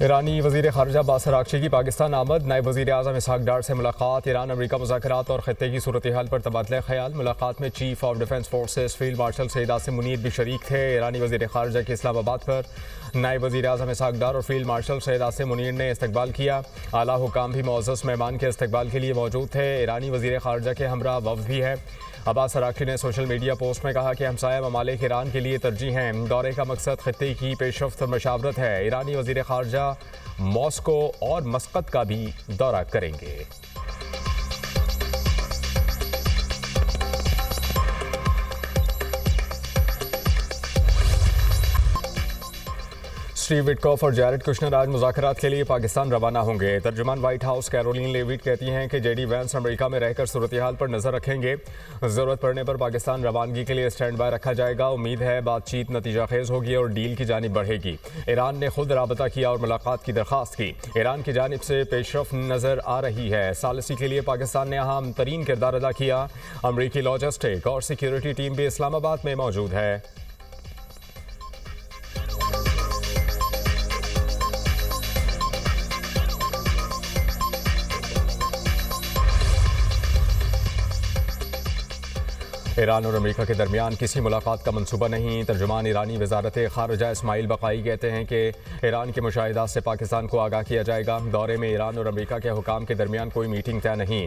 ईरानी वज़ीर ख़ारजा अब्बास अराग़ची की पाकिस्तान आमद, नायब वज़ीर आज़म इसहाक़ डार से मुलाकात, ईरान अमरीका मुज़ाकरात और ख़ित्ते की सूरत हाल पर तबादला ख़याल। मुलाकात में chief of defence forces field marshal Saeed Asim Munir भी शरीक थे। ईरानी वज़ीर ख़ारजा की इस्लामाबाद पर नायब वज़ीर आज़म इसहाक़ डार और फील्ड मार्शल सईद आसिम मुनीर ने इस्तकबाल किया। आला हुकाम भी मुअज़्ज़ज़ मेहमान के इस्तकबाल के लिए मौजूद थे। ईरानी वज़ीर ख़ारजा के हमरा वफ़द भी है। अब्बास अराग़ची ने सोशल मीडिया पोस्ट में कहा कि हमसाया ममालिक ईरान के लिए तरजीह हैं। दौरे का मकसद खित्ते की पेशरफ्त और मशावरत है। ईरानी वज़ीर ख़ारजा मॉस्को और मस्कत का भी दौरा करेंगे। स्टीव विटकॉफ और जैरेड कुशनर आज मुज़ाकरात के लिए पाकिस्तान रवाना होंगे। तर्जुमान व्हाइट हाउस कैरोलिन लेविट कहती हैं कि जेडी वैंस अमेरिका में रहकर सूरत हाल पर नजर रखेंगे। ज़रूरत पड़ने पर पाकिस्तान रवानगी के लिए स्टैंड बाय रखा जाएगा। उम्मीद है बातचीत नतीजा खेज होगी और डील की जानिब बढ़ेगी। ईरान ने खुद राबता किया और मुलाकात की दरख्वास्त की। ईरान की जानिब से पेशरफ नजर आ रही है। सालिसी के लिए पाकिस्तान ने अहम तरीन किरदार अदा किया। अमरीकी लॉजिस्टिक और सिक्योरिटी टीम भी इस्लामाबाद में मौजूद है। ईरान और अमेरिका के दरमियान किसी मुलाकात का मंसूबा नहीं। तर्जुमान ईरानी वजारत ख़ारजा इस्माइल बकाई कहते हैं कि ईरान के मुशाहिदात से पाकिस्तान को आगाह किया जाएगा। दौरे में ईरान और अमेरिका के हुकाम के दरमियान कोई मीटिंग तय नहीं।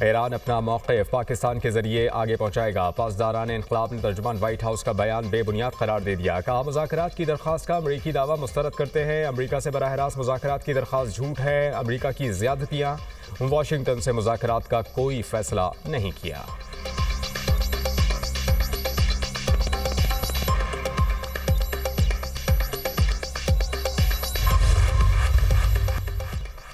ईरान अपना मौक़िफ़ पाकिस्तान के जरिए आगे पहुँचाएगा। पासदारान इन्क़लाब ने तर्जुमान व्हाइट हाउस का बयान बेबुनियाद करार दे दिया। कहा मुज़ाकरात की दरख्वास्त का अमरीकी दावा मुस्तरद करते हैं। अमरीका से बराह रास्त मुज़ाकरात की दरख्वास्त झूठ है। अमरीका की ज़्यादतियाँ। वाशिंगटन से मुज़ाकरात का कोई फ़ैसला नहीं किया।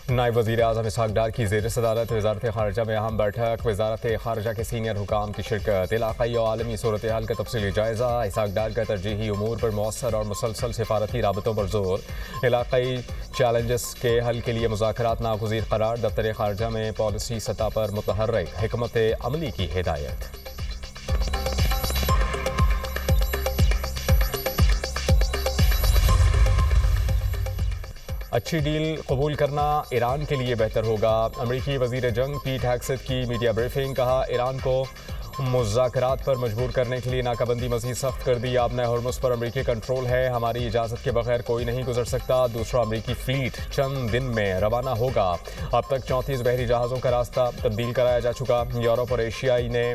नायब वज़ीर आज़म इसहाक़ डार की ज़ेर सदारत वज़ारत ख़ारजा में अहम बैठक। वज़ारत ख़ारजा के सीनियर हुकाम की शिरकत। इलाक़ाई और आलमी सूरत हाल का तफ़सीली जायज़ा। इसहाक़ डार का तरजीही उमूर पर मौसर और मुसलसल सिफारती राबतों पर जोर। इलाक़ाई चैलेंजेस के हल के लिए मुज़ाकरात नागुज़ीर करार। दफ्तर ख़ारजा में पॉलिसी सतह पर मुतहर्रिक हिकमत अमली की हिदायत। अच्छी डील कबूल करना ईरान के लिए बेहतर होगा। अमरीकी वज़ीर जंग पीट हेग्सेथ की मीडिया ब्रीफिंग। कहा ईरान को मुज़ाकरात पर मजबूर करने के लिए नाकाबंदी मज़ीद सख्त कर दी। आबना हॉर्मुज़ पर अमरीकी कंट्रोल है। हमारी इजाज़त के बगैर कोई नहीं गुजर सकता। दूसरा अमरीकी फ़्लीट चंद दिन में रवाना होगा। अब तक 34 बहरी जहाज़ों का रास्ता तब्दील कराया जा चुका। यूरोप और एशियाई ने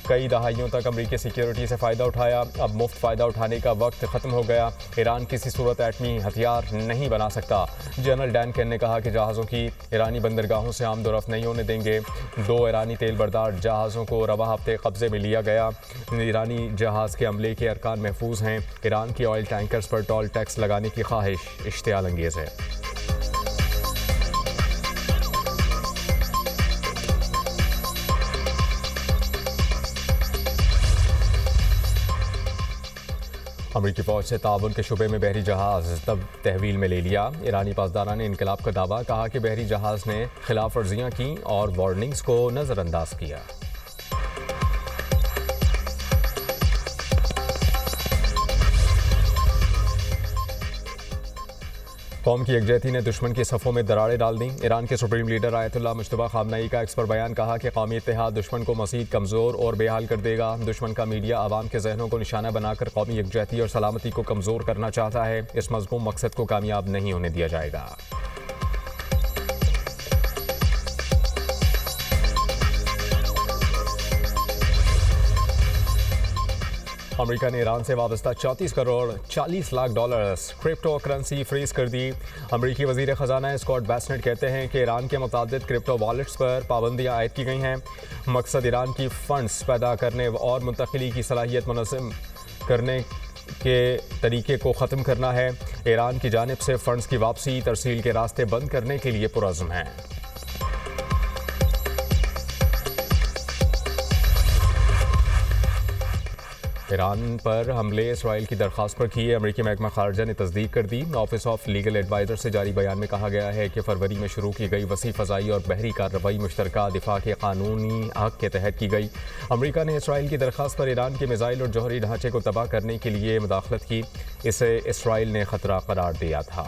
कई दहाइयों तक अमरीकी सिक्योरिटी से फ़ायदा उठाया। अब मुफ्त फ़ायदा उठाने का वक्त ख़त्म हो गया। ईरान किसी सूरत एटमी हथियार नहीं बना सकता। जनरल डैन कैन ने कहा कि जहाज़ों की ईरानी बंदरगाहों से आमदोरफ्त नहीं होने देंगे। 2 ईरानी तेल बरदार जहाज़ों को रवा हफ्ते कब्जे में लिया गया। ईरानी जहाज़ के अमले के अरकान महफूज हैं। ईरान की ऑयल टैंकर्स पर टोल टैक्स लगाने की ख्वाहिश इश्तियाल अंगेज़ है। अमरीकी फ़ौज से ताउन के शुबे में बहरी जहाज़ तब तहवील में ले लिया। ईरानी पासदारान ने इनकलाब का दावा। कहा कि बहरी जहाज़ ने खिलाफ वर्जियाँ की और वार्निंग्स को नज़रअंदाज किया। कौम की यकजहती ने दुश्मन की सफ़ों में दरारें डाल दी। ईरान के सुप्रीम लीडर आयतुल्लाह मुज्तबा ख़ामनई का एक्स पर बयान। कहा कि कौमी इत्तेहाद दुश्मन को मज़ीद कमज़ोर और बेहाल कर देगा। दुश्मन का मीडिया आवाम के जहनों को निशाना बनाकर कौमी यकजहती और सलामती को कमज़ोर करना चाहता है। इस मज़मूम मकसद को कामयाब नहीं होने दिया जाएगा। अमेरिका ने ईरान से वाबस्ता 34 crore 40 lakh dollars crypto currency freeze कर दी। अमेरिकी वज़ीर ख़जाना स्कॉट बेसेंट कहते हैं कि ईरान के मुतादिद क्रिप्टो वॉलेट्स पर पाबंदियाँ आयद की गई हैं। मकसद ईरान की फ़ंड्स पैदा करने और मुंतकिली की सलाहियत मुनज़्ज़म करने के तरीके को ख़त्म करना है। ईरान की जानिब से फ़ंड्स की वापसी तरसील के रास्ते बंद करने के लिए पुरज़्म है। ईरान पर हमले इसराइल की दरख्वास्त पर की। अमरीकी महकमा खारजा ने तस्दीक कर दी। ऑफिस ऑफ लीगल एडवाइज़र से जारी बयान में कहा गया है कि फरवरी में शुरू की गई वसी फ़ज़ाई और बहरी कार्रवाई मुश्तरका दिफा के कानूनी हक़ के तहत की गई। अमरीका ने इसराइल की दरख्वास्त पर ईरान के मिसाइल और जौहरी ढांचे को तबाह करने के लिए मुदाखलत की। इसे इसराइल ने ख़तरा करार दिया था।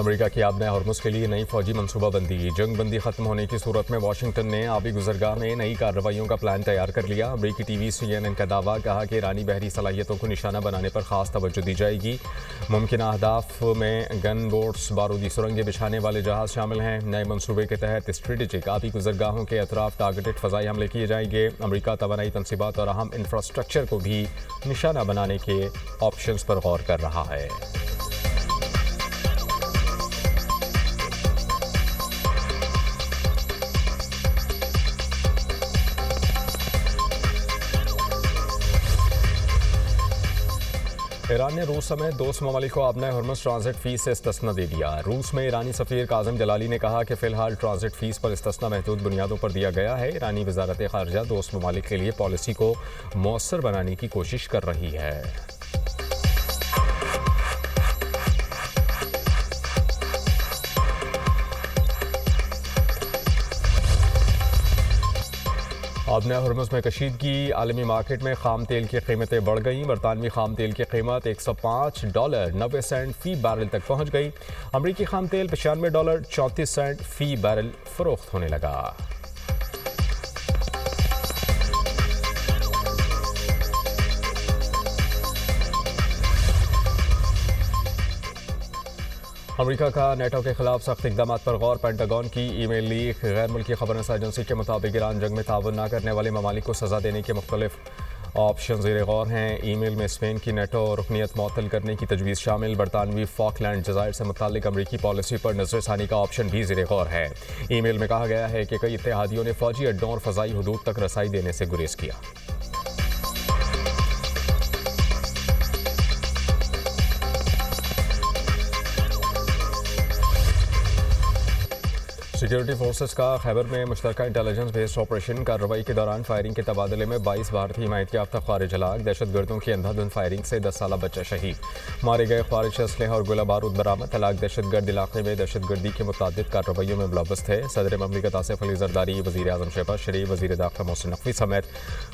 अमेरिका की आबना हॉर्मुज़ के लिए नई फौजी मनसूबाबंदी। जंग बंदी खत्म होने की सूरत में वाशिंगटन ने आबी गुजरगाह में नई कार्रवाइयों का प्लान तैयार कर लिया। अमेरिकी टीवी CNN का दावा, कहा कि ईरानी बहरी सलाहियतों को निशाना बनाने पर खास तवज्जो दी जाएगी। मुमकिन अहदाफ में गन बोट्स, बारूदी सुरंगें बिछाने वाले जहाज शामिल हैं। नए मनसूबे के तहत स्ट्रेटेजिक आबी गुजरगाहों के अतराफ टारगेटेड फ़ज़ाई हमले किए जाएंगे। अमेरिका तवानाई तनसीबात और अहम इंफ्रास्ट्रक्चर को भी निशाना बनाने के ऑप्शंस पर गौर कर रहा है। ईरान ने रूस समेत दोस्त ममालिक को अपने हॉर्मुज़ ट्रांजिट फीस से इस्तिस्ना दे दिया। रूस में ईरानी सफ़ीर काज़िम जलाली ने कहा कि फ़िलहाल ट्रांजिट फीस पर इस्तिस्ना महदूद बुनियादों पर दिया गया है। ईरानी वज़ारत ख़ारिजा दोस्त ममालिक के लिए पॉलिसी को मौसर बनाने की कोशिश कर रही है। आबना हॉर्मुज़ में कशीदगी। आलमी मार्केट में खाम तेल की कीमतें बढ़ गईं। बरतानवी खाम तेल की कीमत $105.90 फ़ी बैरल तक पहुंच गई। अमरीकी खाम तेल $95.34 फ़ी बैरल फ़रोख्त होने लगा। अमेरिका का नेटो के खिलाफ सख्त इकदाम पर गौर। पेंटागन की ईमेल लीक। गैर मुल्की खबरसां एजेंसी के मुताबिक ईरान जंग में ताउन न करने वाले ममालिक को सज़ा देने के मुख्तलिफ ऑप्शन ज़ेर गौर हैं। ईमेल में स्पेन की नेटो रुकनीत मुअत्तल करने की तजवीज़ शामिल। बरतानवी फॉकलैंड जज़ायर से मुताल्लिक अमरीकी पॉलिसी पर नज़रसानी का ऑप्शन भी ज़ेर गौर है। ईमेल में कहा गया है कि कई इत्तेहादियों ने फ़ौजी अड्डों और फ़ज़ाई हदूद तक रसाई देने से गुरेज किया। सिक्योरिटी फोर्सेस का खैबर में मुश्तरका इंटेलिजेंस बेस्ड ऑपरेशन कार्रवाई के दौरान फायरिंग के तबादले में 22 भारतीय हिमायत याफ्ता ख्वारिज हलाक। दहशतगर्दों की अंधाधुंध फायरिंग से 10 साला बच्चा शहीद। मारे गए ख्वारिज असलहा और गोला बारूद बरामद। हलाक दहशतगर्द इलाके में दहशतगर्दी के मुतादिद कार्रवाइयों में मुलव्वस थे। सदर ममलिकत आसिफ अली जरदारी, वज़ीर आज़म शहबाज शरीफ, वज़ीर दाखिला मोहसिन नकवी समेत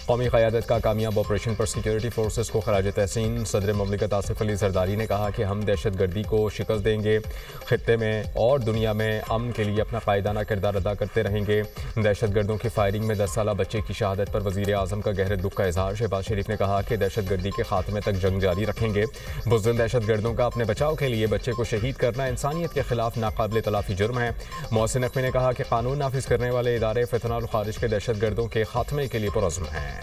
कौमी क़यादत का कामयाब ऑपरेशन पर सिक्योरिटी फोर्सेस को खराज तहसीन। सदर ममलिकत आसिफ अली जरदारी ने कहा कि हम दहशतगर्दी को शिकस्त देंगे, खित्ते में और दुनिया में अमन के लिए अपना कायदाना किरदार अदा करते रहेंगे। दहशतगर्दों की फायरिंग में 10 साला बच्चे की शहादत पर वज़ीर आज़म का गहरे दुख का इजहार। शहबाज शरीफ ने कहा कि दहशतगर्दी के खात्मे तक जंग जारी रखेंगे। बुज़दिल दहशतगर्दों का अपने बचाव के लिए बच्चे को शहीद करना इंसानियत के खिलाफ नाकाबिल तलाफी जुर्म है। मोहसिन नकवी ने कहा कि कानून नाफिज करने वाले इदारे फितना और खारिज के दहशतगर्दों के खात्मे के लिए पुरज़्म हैं।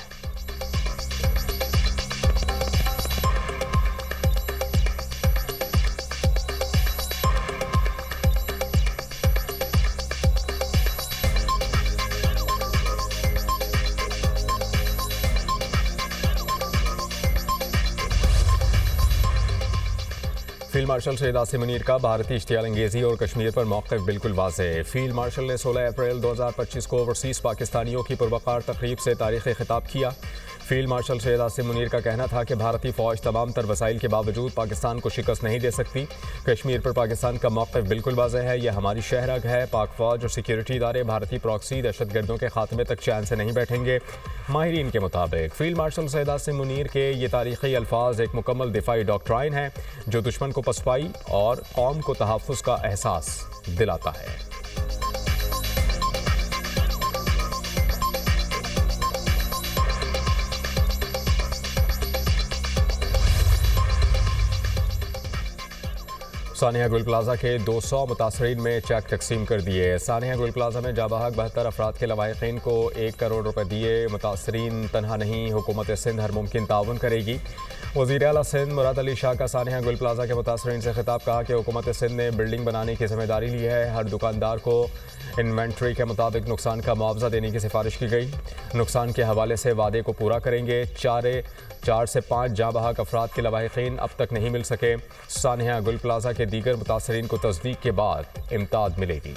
फील्ड मार्शल सैयद आसिम मुनीर का भारतीय इश्तियाल अंगेज़ी और कश्मीर पर मौक़िफ़ बिल्कुल वाज़ेह। फील्ड मार्शल ने 16 अप्रैल 2025 को ओवरसीज़ पाकिस्तानियों की पुरवकार तक़रीब से तारीख़ी खिताब किया। फील्ड मार्शल सैयद आसिम मुनीर का कहना था कि भारतीय फ़ौज तमाम तर वसाइल के बावजूद पाकिस्तान को शिकस्त नहीं दे सकती। कश्मीर पर पाकिस्तान का मौक़िफ़ बिल्कुल वाज़ेह है। यह हमारी शहरग है। पाक फ़ौज और सिक्योरिटी इदारे भारतीय प्रॉक्सी दहशतगर्दों के खात्मे तक चैन से नहीं बैठेंगे। माहिरीन के मुताबिक फील्ड मार्शल सैयद आसिम मुनीर के ये तारीख़ी अल्फाज एक मुकम्मल दिफाई डॉक्ट्राइन है जो दुश्मन को पसपाई और कौम को तहफ़्फ़ुज़ का एहसास दिलाता है। सानिया गुल प्लाजा के 200 मुतासरीन में चेक तकसीम कर दिए। सानिया गुल प्लाजा में जाबहक 72 अफराद के लवाहिकीन को 1 करोड़ रुपए दिए। मुतासरीन तनहा नहीं, हुकूमत सिंध हर मुमकिन ताउन करेगी। वज़ीर आला सिंध मुराद अली शाह का सानिया गुल प्लाजा के मुतासरीन से खिताब, कहा कि हुकूमत सिंध ने बिल्डिंग बनाने की जिम्मेदारी ली है। हर दुकानदार को इन्वेंट्री के मुताबिक नुकसान का मुआवजा देने की सिफारिश की गई। नुकसान के हवाले से वादे को पूरा करेंगे। 4 से 5 जाबहक अफराद के लवाहिकीन अब तक नहीं मिल सके। सानिया गुल प्लाजा के दीगर मुतासरीन को तस्दीक के बाद इमदाद मिलेगी।